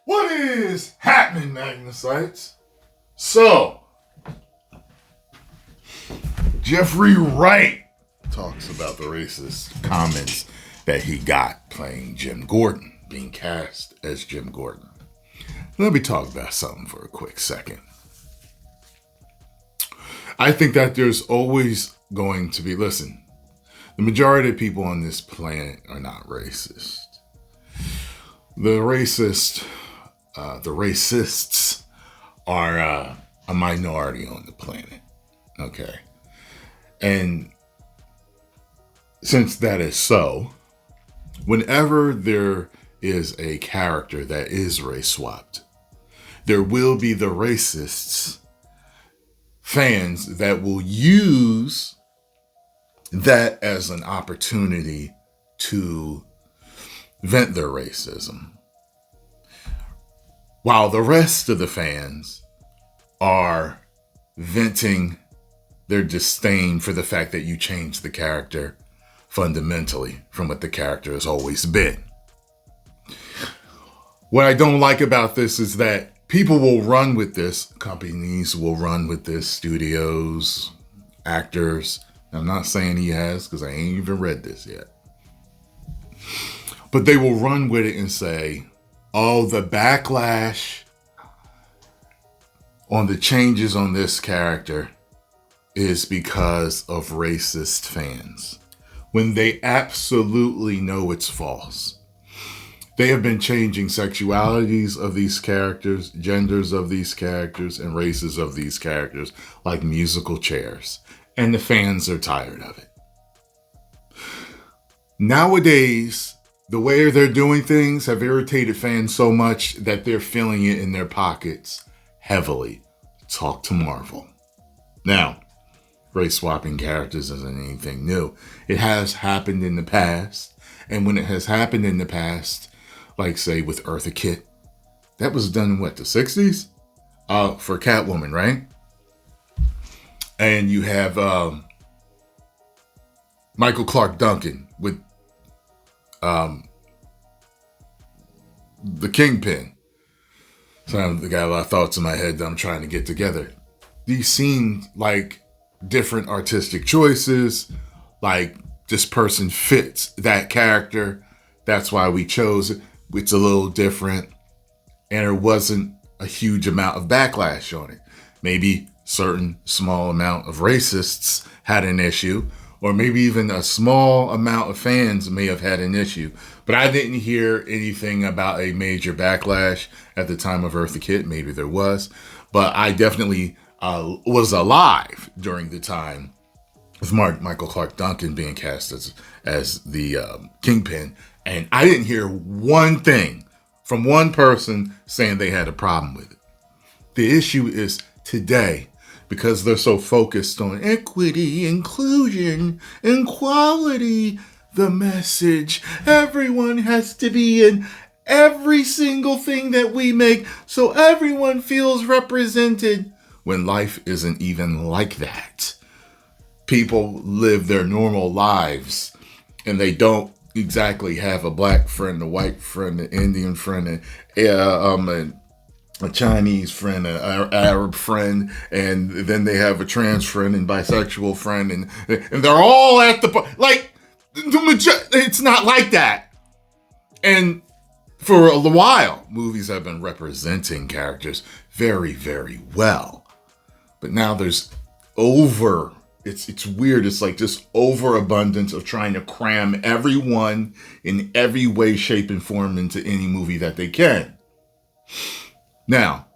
What is happening, Magnusites? So, Jeffrey Wright talks about the racist comments that he got playing Jim Gordon, being cast as Jim Gordon. Let me talk about something for a quick second. I think that there's always going to be, listen, the majority of people on this planet are not racist. The racists are a minority on the planet. Okay. And since that is so, whenever there is a character that is race swapped, there will be the racists, fans that will use that as an opportunity to vent their racism, while the rest of the fans are venting their disdain for the fact that you changed the character fundamentally from what the character has always been. What I don't like about this is that people will run with this, companies will run with this, studios, actors. I'm not saying he has, because I ain't even read this yet. But they will run with it and say, oh, the backlash on the changes on this character is because of racist fans, when they absolutely know it's false. They have been changing sexualities of these characters, genders of these characters, and races of these characters like musical chairs. And the fans are tired of it. Nowadays, the way they're doing things have irritated fans so much that they're feeling it in their pockets heavily. Talk to Marvel. Now, race swapping characters isn't anything new. It has happened in the past. And when it has happened in the past, like say with Eartha Kitt, that was done in what, the 60s? For Catwoman, right? And you have Michael Clark Duncan with the Kingpin. So I got a lot of thoughts in my head that I'm trying to get together. These seem like different artistic choices, like this person fits that character. That's why we chose it. It's a little different. And there wasn't a huge amount of backlash on it. Maybe certain small amount of racists had an issue, or maybe even a small amount of fans may have had an issue. But I didn't hear anything about a major backlash at the time of Eartha Kitt. Maybe there was. But I definitely was alive during the time of Michael Clark Duncan being cast as the Kingpin. And I didn't hear one thing from one person saying they had a problem with it. The issue is today, because they're so focused on equity, inclusion, equality, the message. Everyone has to be in every single thing that we make so everyone feels represented, when life isn't even like that. People live their normal lives and they don't exactly have a black friend, a white friend, an Indian friend, a Chinese friend, an Arab friend, and then they have a trans friend and bisexual friend, and they're all at the like. It's not like that. And for a while, movies have been representing characters very, very well. But now there's it's weird. It's like this overabundance of trying to cram everyone in every way, shape, and form into any movie that they can. Now,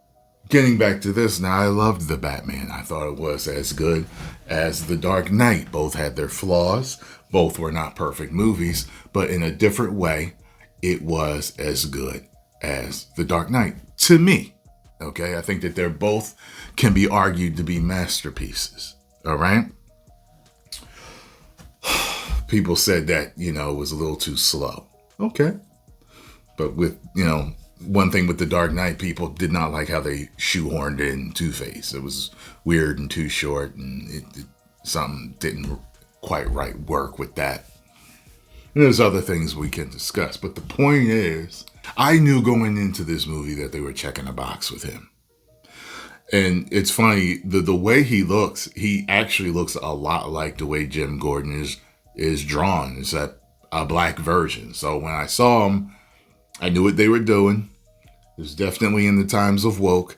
getting back to this, now I loved The Batman. I thought it was as good as The Dark Knight. Both had their flaws. Both were not perfect movies, but in a different way, it was as good as The Dark Knight to me. Okay, I think that they're both can be argued to be masterpieces. All right. People said that, it was a little too slow. Okay. But with, one thing with The Dark Knight, people did not like how they shoehorned in Two-Face. It was weird and too short, and something didn't quite right work with that. And there's other things we can discuss. But the point is, I knew going into this movie that they were checking a box with him. And it's funny, the way he looks, he actually looks a lot like the way Jim Gordon is drawn. It's a black version. So when I saw him, I knew what they were doing. It was definitely in the times of woke.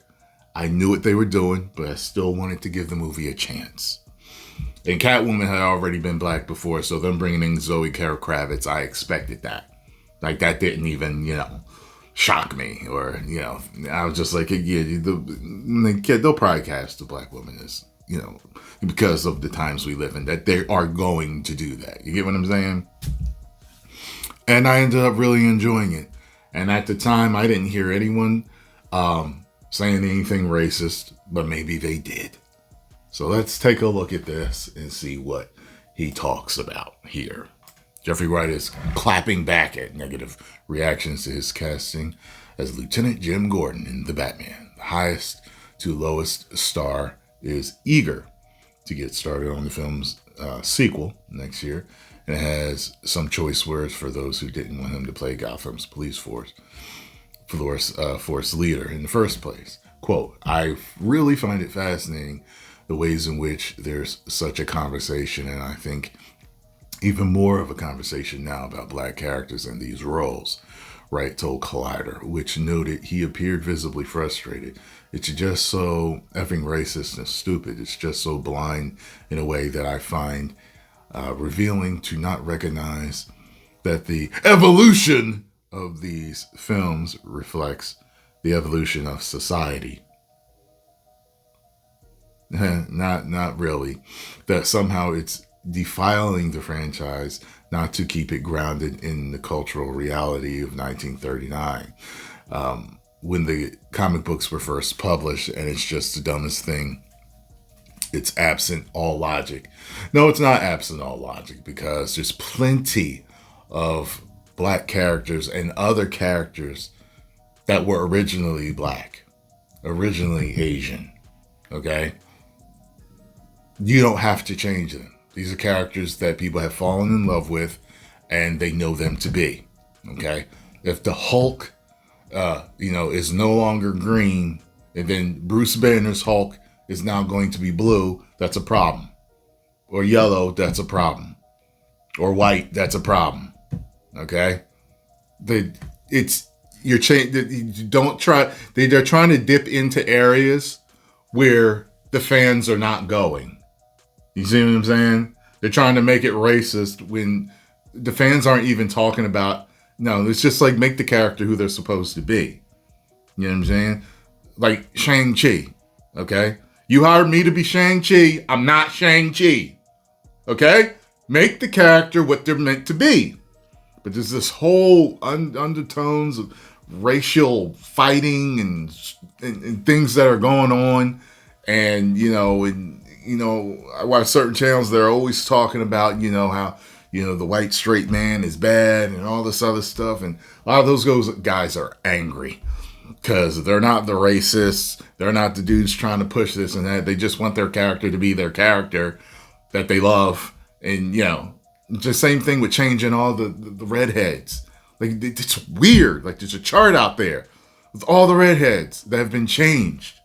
I knew what they were doing, but I still wanted to give the movie a chance. And Catwoman had already been black before, so them bringing in Zoe Kravitz, I expected that. Like, that didn't even, shock me. Or, I was just like, yeah, they'll probably cast a black woman as, because of the times we live in, that they are going to do that. You get what I'm saying? And I ended up really enjoying it. And at the time, I didn't hear anyone saying anything racist, but maybe they did. So let's take a look at this and see what he talks about here. Jeffrey Wright is clapping back at negative reactions to his casting as Lieutenant Jim Gordon in The Batman. The highest to lowest star is eager to get started on the film's sequel next year. And it has some choice words for those who didn't want him to play Gotham's police force leader in the first place. Quote, I really find it fascinating the ways in which there's such a conversation, and I think even more of a conversation now about black characters in these roles, Wright told Collider, which noted he appeared visibly frustrated. It's just so effing racist and stupid. It's just so blind in a way that I find revealing to not recognize that the evolution of these films reflects the evolution of society. Not really. That somehow it's defiling the franchise not to keep it grounded in the cultural reality of 1939. When the comic books were first published, and it's just the dumbest thing. It's absent all logic. No, it's not absent all logic, because there's plenty of black characters and other characters that were originally black, originally Asian. Okay? You don't have to change them. These are characters that people have fallen in love with and they know them to be. Okay? If the Hulk, is no longer green, and then Bruce Banner's Hulk is now going to be blue, that's a problem. Or yellow, that's a problem. Or white, that's a problem. Okay? They're trying to dip into areas where the fans are not going. You see what I'm saying? They're trying to make it racist when the fans aren't even talking about, no, it's just like make the character who they're supposed to be. You know what I'm saying? Like Shang-Chi, okay? You hired me to be Shang-Chi. I'm not Shang-Chi, okay? Make the character what they're meant to be. But there's this whole undertones of racial fighting and things that are going on. And, I watch certain channels, they're always talking about, how, the white straight man is bad and all this other stuff. And a lot of those guys are angry because they're not the racists. They're not the dudes trying to push this and that. They just want their character to be their character that they love. And, the same thing with changing all the redheads. Like, it's weird. Like, there's a chart out there with all the redheads that have been changed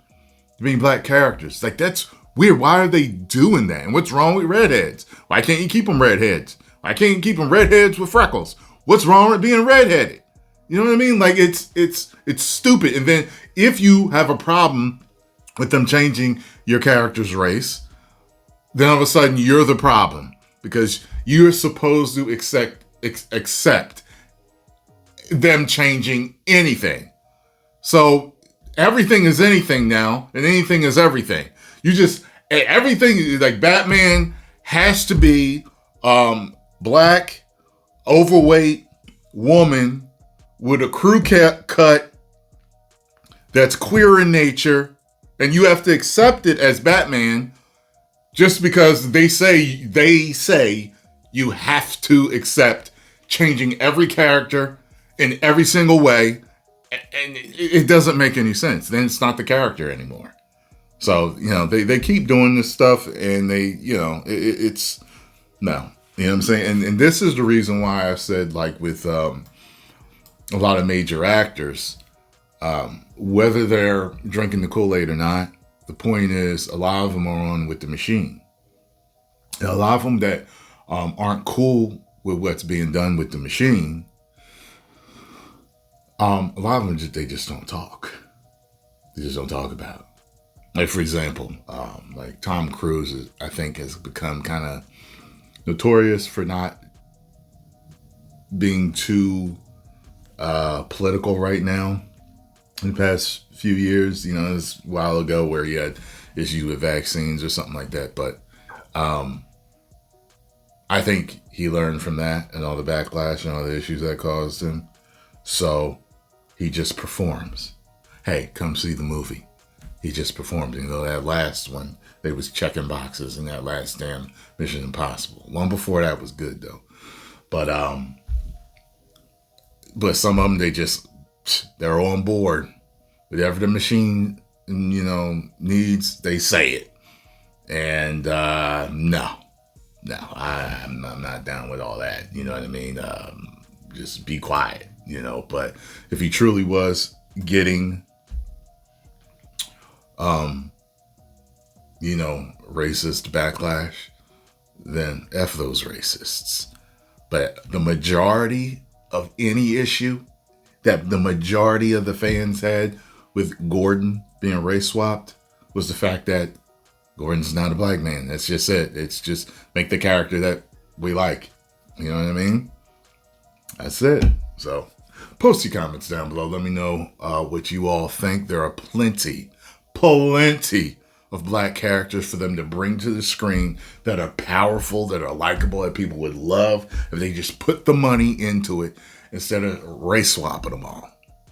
to being black characters. Like, that's weird. Why are they doing that? And what's wrong with redheads? Why can't you keep them redheads? Why can't you keep them redheads with freckles? What's wrong with being redheaded? You know what I mean? Like, it's stupid. And then if you have a problem with them changing your character's race, then all of a sudden you're the problem because you're supposed to accept them changing anything. So everything is anything now, and anything is everything. Everything, like Batman has to be black, overweight woman with a crew cut that's queer in nature, and you have to accept it as Batman just because they say you have to accept changing every character in every single way, and it doesn't make any sense. Then it's not the character anymore. So, they keep doing this stuff, and it's no. You know what I'm saying? And this is the reason why I said, like, with a lot of major actors, whether they're drinking the Kool-Aid or not, the point is a lot of them are on with the machine. And a lot of them that aren't cool with what's being done with the machine, a lot of them they just don't talk. They just don't talk about it. Like, for example, like Tom Cruise, I think, has become kind of notorious for not being too political right now. In the past few years, you know, it was a while ago where he had issues with vaccines or something like that. But I think he learned from that and all the backlash and all the issues that caused him. So he just performs. Hey, come see the movie. He just performed. You know, that last one, they was checking boxes in that last damn Mission Impossible. One before that was good though. But some of them, they're on board. Whatever the machine, you know, needs, they say it. And no, I'm not down with all that. You know what I mean? Just be quiet, you know. But if he truly was getting you know, racist backlash, then F those racists. But the majority of any issue that the majority of the fans had with Gordon being race swapped was the fact that Gordon's not a black man. That's just it. It's just make the character that we like. You know what I mean? That's it. So post your comments down below. Let me know what you all think. There are plenty of black characters for them to bring to the screen that are powerful, that are likable, that people would love if they just put the money into it instead of race swapping them all.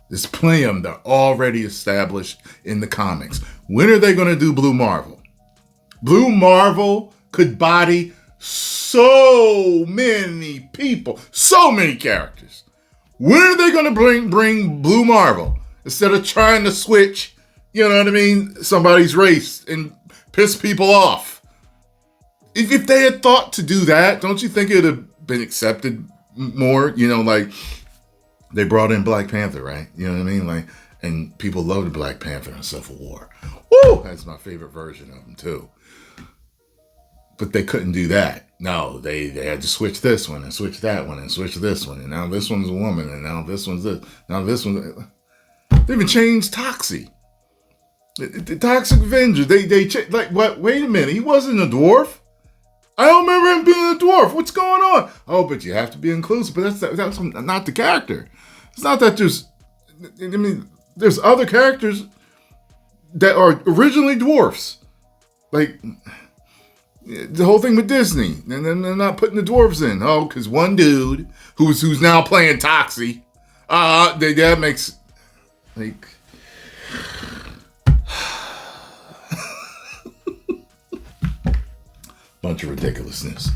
There's plenty of them that are already established in the comics. When are they going to do Blue Marvel? Blue Marvel could body so many people, so many characters. When are they going to bring Blue Marvel instead of trying to switch, you know what I mean, somebody's race and piss people off? If they had thought to do that, don't you think it would have been accepted more? You know, like they brought in Black Panther, right? You know what I mean? Like, and people loved Black Panther in Civil War. Woo! That's my favorite version of them too. But they couldn't do that. No, they had to switch this one and switch that one and switch this one. And now this one's a woman and now this one's this. Now this one. They even changed Toxie. The Toxic Avenger. They like what? Wait a minute. He wasn't a dwarf. I don't remember him being a dwarf. What's going on? Oh, but you have to be inclusive. But that's not the character. It's not that there's. I mean, there's other characters that are originally dwarfs. Like the whole thing with Disney, and then they're not putting the dwarves in. Oh, because one dude who's now playing Toxie, that makes like. Bunch of ridiculousness.